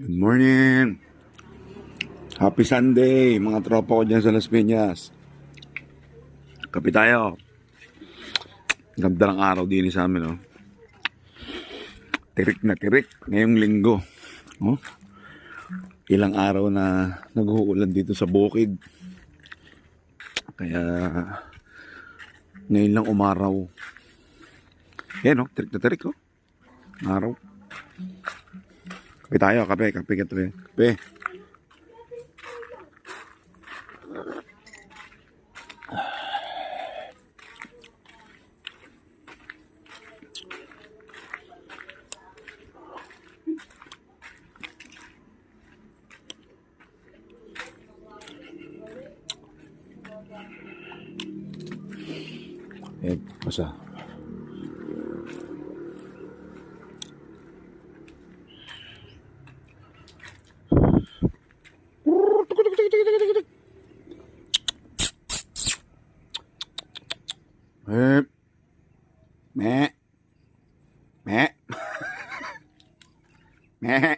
Good morning! Happy Sunday, mga tropa ko dyan sa Las Piñas. Kape tayo. Ganda ng araw din sa amin, oh. Tirik na tirik ngayong linggo. Oh. Ilang araw na nag-uulan dito sa bukid. Kaya ngayon lang umaraw. Yan, oh. Tirik na tirik, oh. Araw. Kape tayo, kape. Basa. Meh. Meh. Meh.